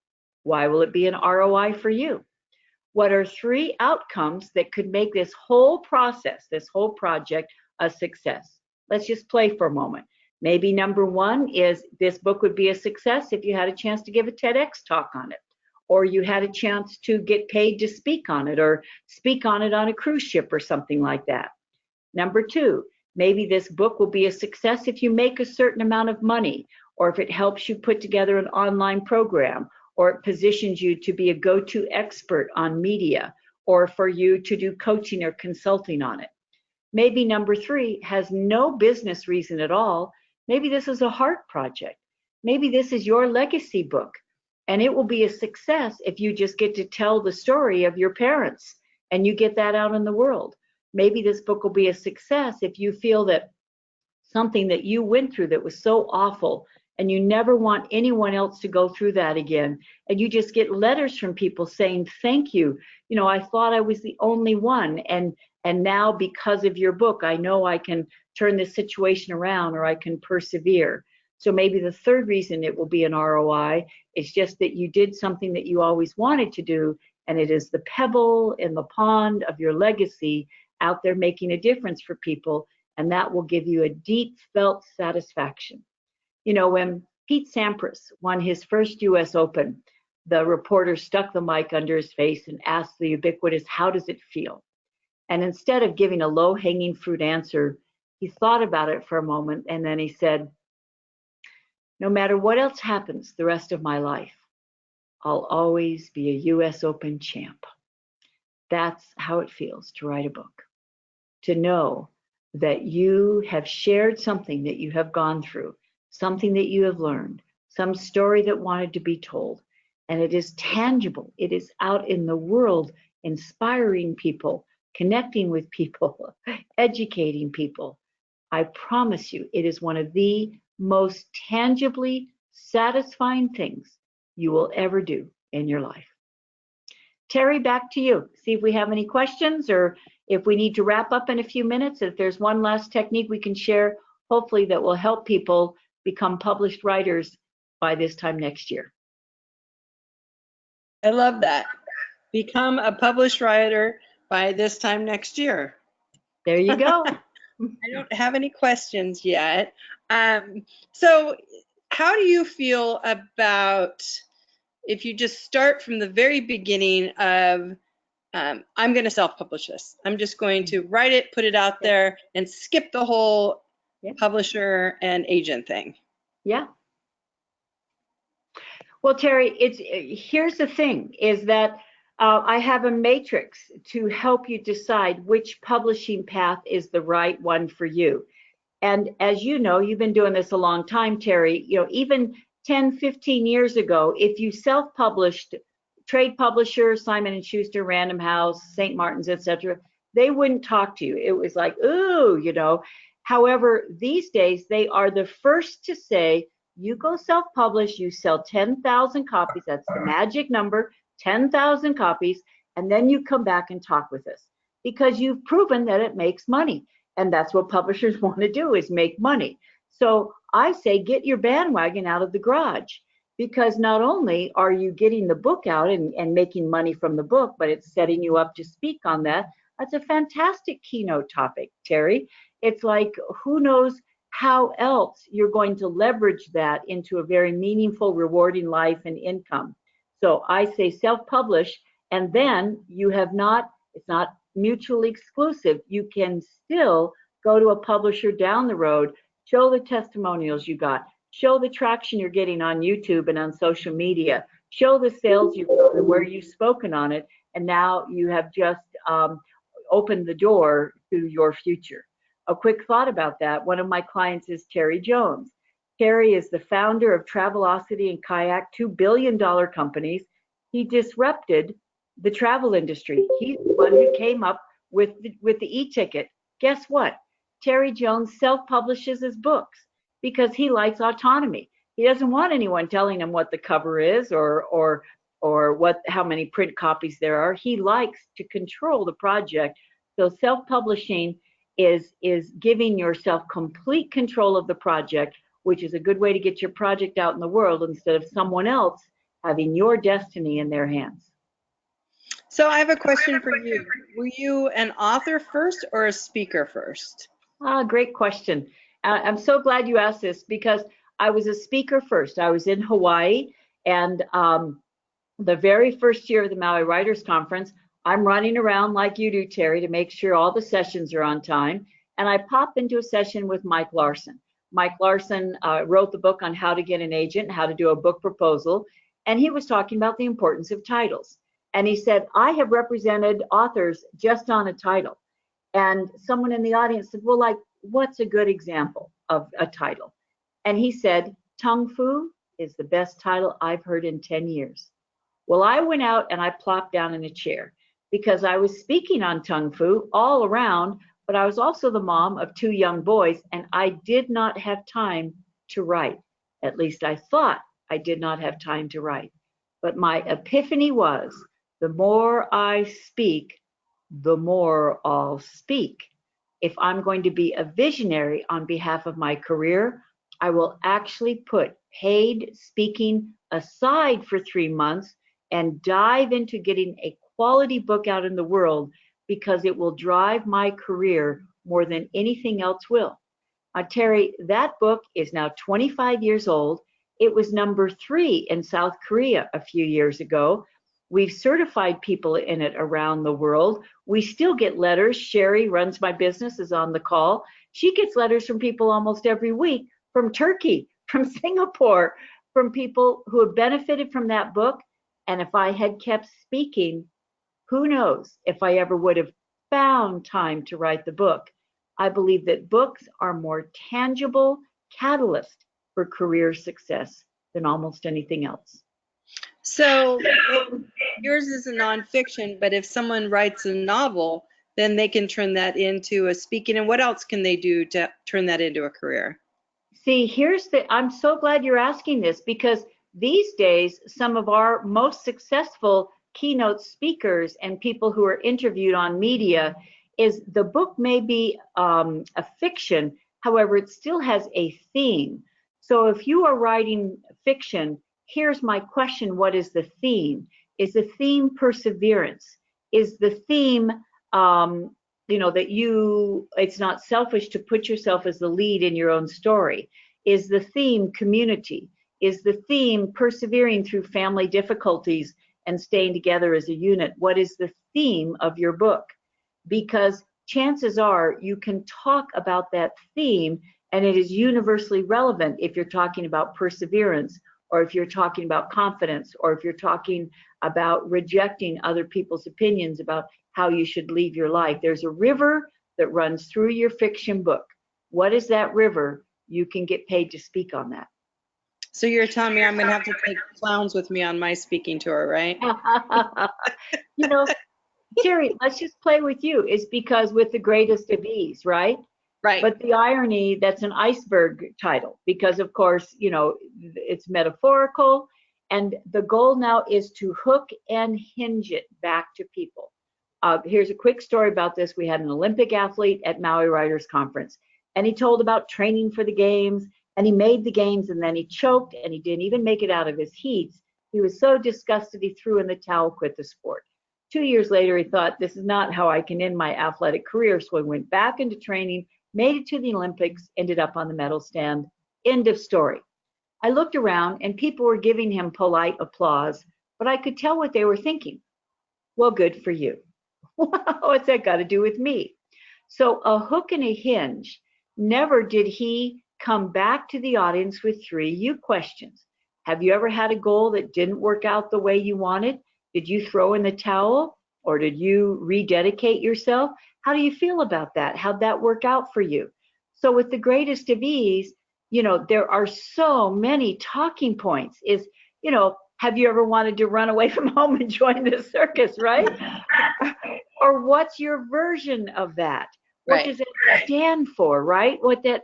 why will it be an ROI for you? What are 3 outcomes that could make this whole process, this whole project, a success? Let's just play for a moment. Maybe number 1 is this book would be a success if you had a chance to give a TEDx talk on it, or you had a chance to get paid to speak on it, or speak on it on a cruise ship or something like that. Number 2, maybe this book will be a success if you make a certain amount of money, or if it helps you put together an online program, or it positions you to be a go-to expert on media, or for you to do coaching or consulting on it. Maybe number 3 has no business reason at all. Maybe this is a heart project. Maybe this is your legacy book, and it will be a success if you just get to tell the story of your parents and you get that out in the world. Maybe this book will be a success if you feel that something that you went through that was so awful and you never want anyone else to go through that again, and you just get letters from people saying thank you. You know, I thought I was the only one, and now because of your book I know I can turn this situation around, or I can persevere. So maybe the 3rd reason it will be an ROI is just that you did something that you always wanted to do, and it is the pebble in the pond of your legacy out there making a difference for people, and that will give you a deep felt satisfaction. You know, when Pete Sampras won his first US Open, the reporter stuck the mic under his face and asked the ubiquitous, how does it feel? And instead of giving a low-hanging fruit answer, he thought about it for a moment, and then he said, no matter what else happens the rest of my life, I'll always be a US Open champ. That's how it feels to write a book, to know that you have shared something that you have gone through, something that you have learned, some story that wanted to be told, and it is tangible. It is out in the world, inspiring people, connecting with people, educating people. I promise you, it is one of the most tangibly satisfying things you will ever do in your life. Terry, back to you. See if we have any questions, or if we need to wrap up in a few minutes. If there's one last technique we can share, hopefully that will help people become published writers by this time next year. I love that. Become a published writer by this time next year. There you go. I don't have any questions yet. So how do you feel about, if you just start from the very beginning of I'm going to self-publish this. I'm just going to write it, put it out there, and skip the whole publisher and agent thing. Yeah. Well, Terry, here's the thing, is that I have a matrix to help you decide which publishing path is the right one for you. And as you know, you've been doing this a long time, Terry, even 10, 15 years ago, if you self-published, trade publishers, Simon & Schuster, Random House, St. Martin's, etc., they wouldn't talk to you. It was like, ooh. However, these days, they are the first to say, you go self-publish, you sell 10,000 copies, that's the magic number, 10,000 copies, and then you come back and talk with us because you've proven that it makes money. And that's what publishers want to do, is make money. So I say, get your bandwagon out of the garage, because not only are you getting the book out and making money from the book, but it's setting you up to speak on that. That's a fantastic keynote topic, Terry. It's like, who knows how else you're going to leverage that into a very meaningful, rewarding life and income. So I say self-publish, and then it's not mutually exclusive. You can still go to a publisher down the road, show the testimonials you got, show the traction you're getting on YouTube and on social media, show the sales you've got and where you've spoken on it, and now you have just opened the door to your future. A quick thought about that. One of my clients is Terry Jones. Terry is the founder of Travelocity and Kayak, $2 billion companies. He disrupted the travel industry. He's the one who came up with the e-ticket. Guess what? Terry Jones self-publishes his books because he likes autonomy. He doesn't want anyone telling him what the cover is or how many print copies there are. He likes to control the project. So self-publishing is giving yourself complete control of the project, which is a good way to get your project out in the world instead of someone else having your destiny in their hands. So I have a question for you. Were you an author first or a speaker first? Great question. I'm so glad you asked this, because I was a speaker first. I was in Hawaii, and the very first year of the Maui Writers Conference, I'm running around like you do, Terry, to make sure all the sessions are on time. And I popped into a session with Mike Larson. Mike Larson wrote the book on how to get an agent, how to do a book proposal. And he was talking about the importance of titles. And he said, I have represented authors just on a title. And someone in the audience said, well, like, what's a good example of a title? And he said, Tung Fu is the best title I've heard in 10 years. Well, I went out and I plopped down in a chair, because I was speaking on Tung Fu all around, but I was also the mom of 2 young boys, and I did not have time to write. At least I thought I did not have time to write. But my epiphany was, the more I speak, the more I'll speak. If I'm going to be a visionary on behalf of my career, I will actually put paid speaking aside for 3 months and dive into getting a quality book out in the world, because it will drive my career more than anything else will. Terry, that book is now 25 years old. It was number 3 in South Korea a few years ago. We've certified people in it around the world. We still get letters. Sherri runs my business, is on the call. She gets letters from people almost every week, from Turkey, from Singapore, from people who have benefited from that book. And if I had kept speaking, who knows if I ever would have found time to write the book. I believe that books are more tangible catalyst for career success than almost anything else. So yours is a nonfiction, but if someone writes a novel, then they can turn that into a speaking. And what else can they do to turn that into a career? See, I'm so glad you're asking this, because these days, some of our most successful keynote speakers and people who are interviewed on media, is the book may be a fiction, however, it still has a theme. So if you are writing fiction, here's my question: what is the theme? Is the theme perseverance? Is the theme, that it's not selfish to put yourself as the lead in your own story? Is the theme community? Is the theme persevering through family difficulties and staying together as a unit. What is the theme of your book? Because chances are you can talk about that theme and it is universally relevant if you're talking about perseverance, or if you're talking about confidence, or if you're talking about rejecting other people's opinions about how you should live your life. There's a river that runs through your fiction book. What is that river? You can get paid to speak on that. So you're telling me I'm going to have to take clowns with me on my speaking tour, right? You know, Sherri, let's just play with you. It's because with the greatest of ease, right? Right. But the irony, that's an iceberg title, because of course, you know, it's metaphorical. And the goal now is to hook and hinge it back to people. Here's a quick story about this. We had an Olympic athlete at Maui Writers Conference, and he told about training for the games, and he made the games, and then he choked, and he didn't even make it out of his heats. He was so disgusted, he threw in the towel, quit the sport. 2 years later, he thought, this is not how I can end my athletic career. So he went back into training, made it to the Olympics, ended up on the medal stand. End of story. I looked around and people were giving him polite applause, but I could tell what they were thinking. Well, good for you. What's that got to do with me? So a hook and a hinge. Never did he come back to the audience with 3 you questions. Have you ever had a goal that didn't work out the way you wanted? Did you throw in the towel, or did you rededicate yourself? How do you feel about that? How'd that work out for you? So with the greatest of ease, you know, there are so many talking points. Is, you know, have you ever wanted to run away from home and join the circus, right? Or what's your version of that? What does it stand for, right? What that,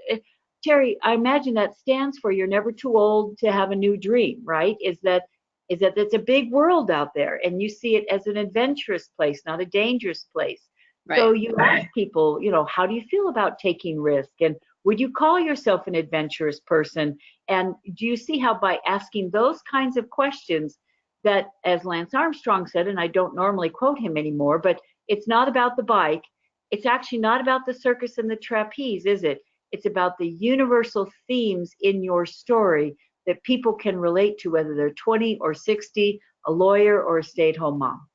Terry, I imagine that stands for you're never too old to have a new dream, right? Is that it's a big world out there, and you see it as an adventurous place, not a dangerous place. Right. So you ask people, you know, how do you feel about taking risk? And would you call yourself an adventurous person? And do you see how by asking those kinds of questions that, as Lance Armstrong said, and I don't normally quote him anymore, but it's not about the bike. It's actually not about the circus and the trapeze, is it? It's about the universal themes in your story that people can relate to, whether they're 20 or 60, a lawyer or a stay-at-home mom.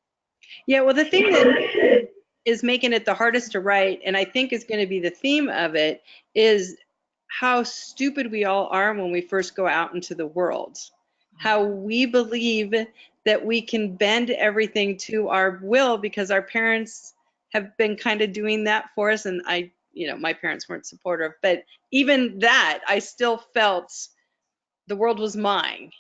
Yeah, well, the thing that is making it the hardest to write, and I think is going to be the theme of it, is how stupid we all are when we first go out into the world. How we believe that we can bend everything to our will because our parents have been kind of doing that for us. And my parents weren't supportive, but even that, I still felt the world was mine.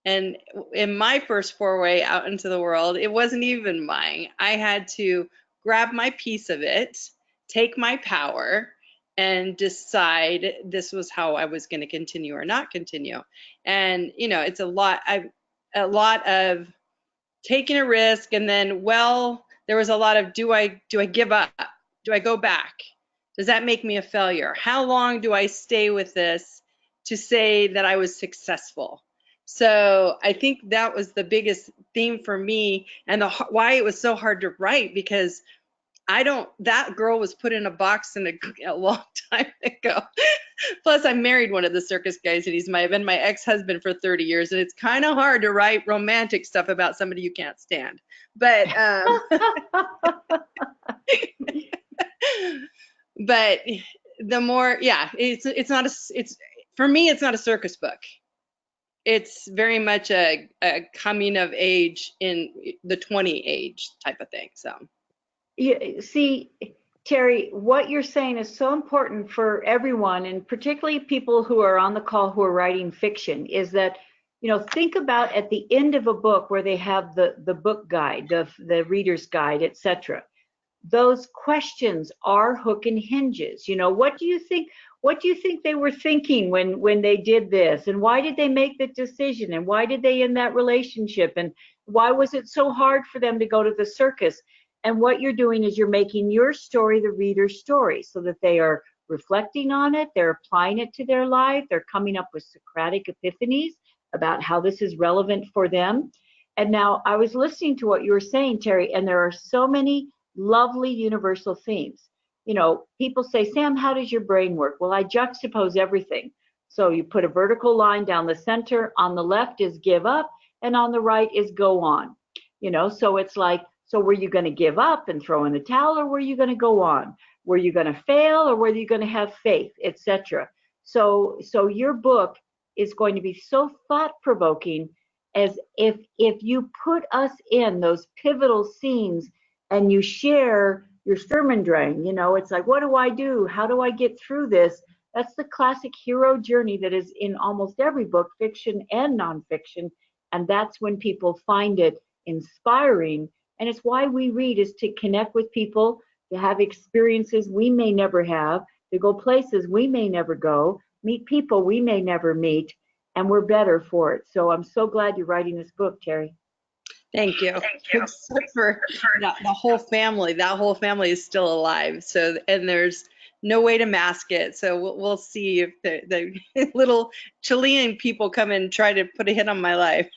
And in my first foray out into the world, it wasn't even mine. I had to grab my piece of it, take my power, and decide this was how I was going to continue or not continue. And, you know, it's a lot of taking a risk. And then, well, there was a lot of, do I give up? Do I go back? Does that make me a failure? How long do I stay with this to say that I was successful? So I think that was the biggest theme for me, and why it was so hard to write, because that girl was put in a box a long time ago. Plus, I married one of the circus guys, and he's been my ex-husband for 30 years, and it's kind of hard to write romantic stuff about somebody you can't stand. But but the more, for me, it's not a circus book. It's very much a coming of age in the 20 age type of thing. So, yeah, see, Terry, what you're saying is so important for everyone, and particularly people who are on the call who are writing fiction, is that, you know, think about at the end of a book where they have the book guide, the reader's guide, etc. Those questions are hook and hinges. You know, what do you think they were thinking when they did this, and why did they make the decision, and why did they end that relationship, and why was it so hard for them to go to the circus? And what you're doing is you're making your story the reader's story, so that they are reflecting on it, they're applying it to their life, they're coming up with Socratic epiphanies about how this is relevant for them. And now I was listening to what you were saying, Terry, and there are so many lovely universal themes. You know, people say, Sam, how does your brain work? Well, I juxtapose everything. So you put a vertical line down the center, on the left is give up, and on the right is go on. So it's like, so were you going to give up and throw in the towel, or were you going to go on? Were you going to fail, or were you going to have faith, etc.? So your book is going to be so thought-provoking, as if you put us in those pivotal scenes and you share your sermon drain. It's like, what do I do? How do I get through this? That's the classic hero journey that is in almost every book, fiction and nonfiction. And that's when people find it inspiring. And it's why we read, is to connect with people, to have experiences we may never have, to go places we may never go, meet people we may never meet, and we're better for it. So I'm so glad you're writing this book, Terry. Thank you. Except for the whole family. That whole family is still alive. So, and there's no way to mask it. So we'll see if the little Chilean people come and try to put a hit on my life.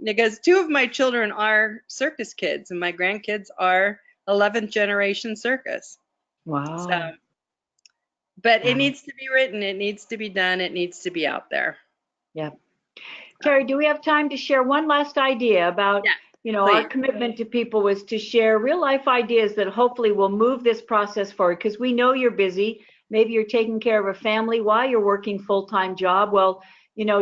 Because 2 of my children are circus kids, and my grandkids are 11th generation circus. Wow. So, but it needs to be written. It needs to be done. It needs to be out there. Yeah. Terry, do we have time to share one last idea about, our commitment to people was to share real life ideas that hopefully will move this process forward? Because we know you're busy. Maybe you're taking care of a family while you're working full-time job. Well,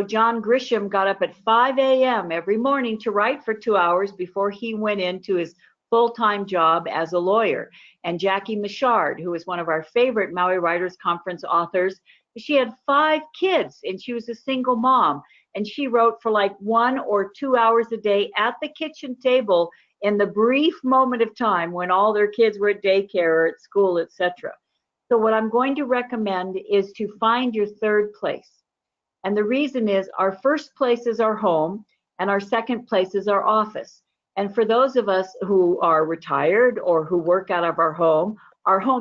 John Grisham got up at 5 a.m. every morning to write for 2 hours before he went into his full-time job as a lawyer. And Jackie Michard, who is one of our favorite Maui Writers Conference authors, she had 5 kids and she was a single mom. And she wrote for like 1 or 2 hours a day at the kitchen table in the brief moment of time when all their kids were at daycare or at school, etc. So what I'm going to recommend is to find your third place. And the reason is, our first place is our home and our second place is our office. And for those of us who are retired or who work out of our home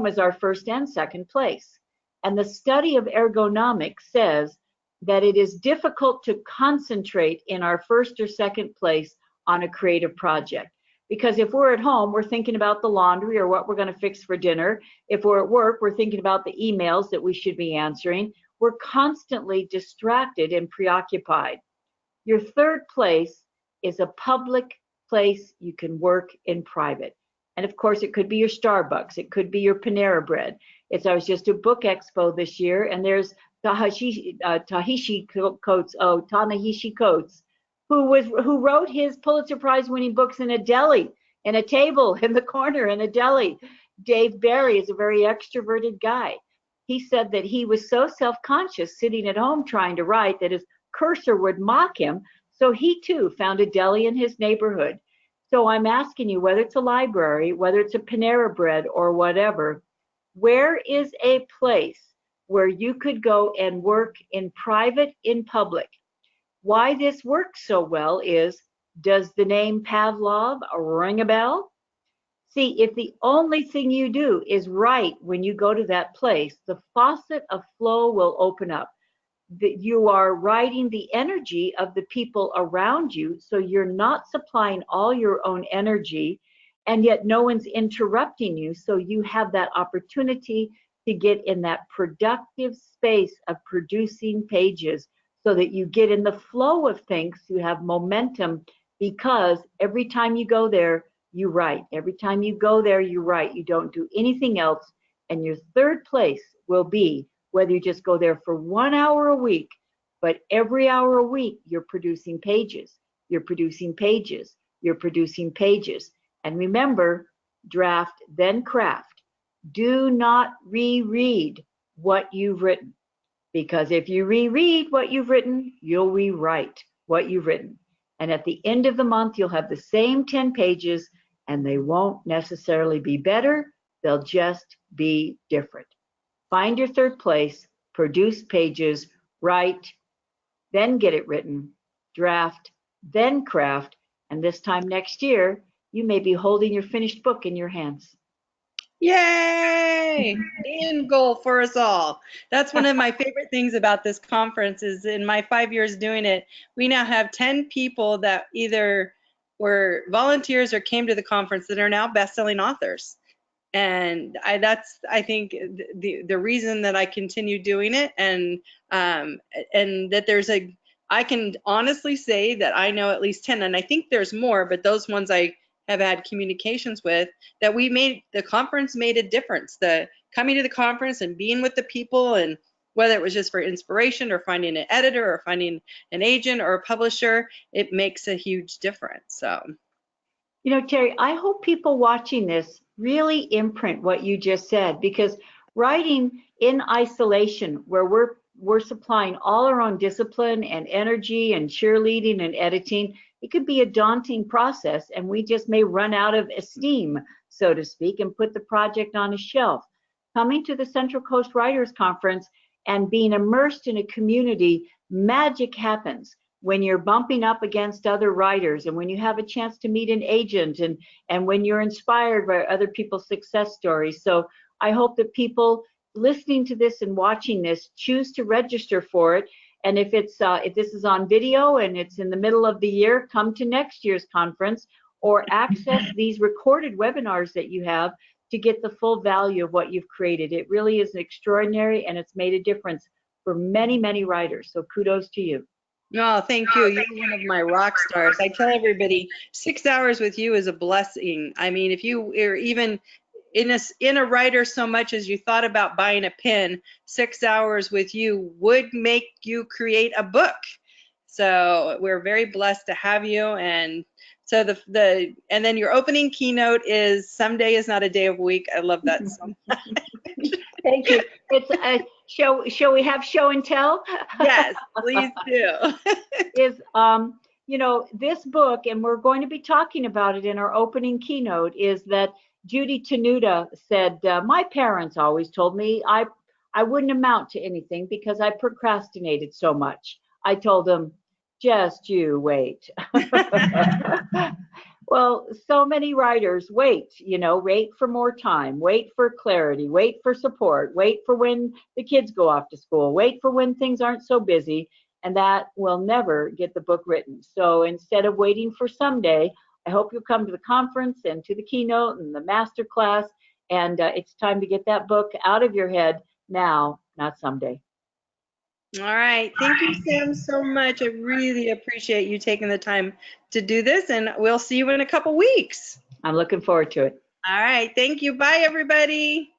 is our first and second place. And the study of ergonomics says that it is difficult to concentrate in our first or second place on a creative project. Because if we're at home, we're thinking about the laundry or what we're going to fix for dinner. If we're at work, we're thinking about the emails that we should be answering. We're constantly distracted and preoccupied. Your third place is a public place you can work in private. And of course, it could be your Starbucks. It could be your Panera Bread. I was just at Book Expo this year, and there's Ta-Nehisi Coates, who wrote his Pulitzer Prize winning books in a deli, in a table in the corner in a deli. Dave Barry is a very extroverted guy. He said that he was so self-conscious sitting at home trying to write that his cursor would mock him. So he too found a deli in his neighborhood. So I'm asking you, whether it's a library, whether it's a Panera Bread or whatever, where is a place where you could go and work in private, in public? Why this works so well is, does the name Pavlov ring a bell? See, if the only thing you do is write when you go to that place, the faucet of flow will open up. You are writing the energy of the people around you, so you're not supplying all your own energy, and yet no one's interrupting you, so you have that opportunity to get in that productive space of producing pages, so that you get in the flow of things, you have momentum, because every time you go there, you write. Every time you go there, you write. You don't do anything else. And your third place will be, whether you just go there for 1 hour a week, but every hour a week, you're producing pages. You're producing pages. You're producing pages. And remember, draft, then craft. Do not reread what you've written. Because if you reread what you've written, you'll rewrite what you've written. And at the end of the month, you'll have the same 10 pages, and they won't necessarily be better. They'll just be different. Find your third place, produce pages, write, then get it written, draft, then craft, and this time next year, you may be holding your finished book in your hands. Yay! End goal for us all. That's one of my favorite things about this conference is, in my 5 years doing it, we now have 10 people that either were volunteers or came to the conference that are now best-selling authors. And that's, I think, the reason that I continue doing it, and that there's a I can honestly say that I know at least 10, and I think there's more, but those ones I have had communications with, that the conference made a difference. The coming to the conference and being with the people, and whether it was just for inspiration or finding an editor or finding an agent or a publisher, it makes a huge difference. So, you know, Terry, I hope people watching this really imprint what you just said, because writing in isolation, where we're supplying all our own discipline and energy and cheerleading and editing, it could be a daunting process, and we just may run out of esteem, so to speak, and put the project on a shelf. Coming to the Central Coast Writers Conference and being immersed in a community, magic happens when you're bumping up against other writers, and when you have a chance to meet an agent, and when you're inspired by other people's success stories. So I hope that people listening to this and watching this choose to register for it. And if this is on video and it's in the middle of the year, come to next year's conference or access these recorded webinars that you have to get the full value of what you've created. It really is extraordinary, and it's made a difference for many, many writers. So kudos to you. No, thank you. You're one of my rock stars. I tell everybody 6 hours with you is a blessing. I mean, if you are even in a writer so much as you thought about buying a pen, 6 hours with you would make you create a book. So we're very blessed to have you. And so and then your opening keynote is "Someday is not a day of a week." I love that so much. Thank you. It's shall we have show and tell? Yes, please do. Is you know, this book, and we're going to be talking about it in our opening keynote, is that Judy Tenuta said, my parents always told me I wouldn't amount to anything because I procrastinated so much. I told them, just you wait. Well, so many writers wait, you know, wait for more time, wait for clarity, wait for support, wait for when the kids go off to school, wait for when things aren't so busy, and that will never get the book written. So instead of waiting for someday, I hope you'll come to the conference and to the keynote and the master class, and it's time to get that book out of your head now, not someday. All right. Thank you, Sam, so much. I really appreciate you taking the time to do this, and we'll see you in a couple weeks. I'm looking forward to it. All right. Thank you. Bye, everybody.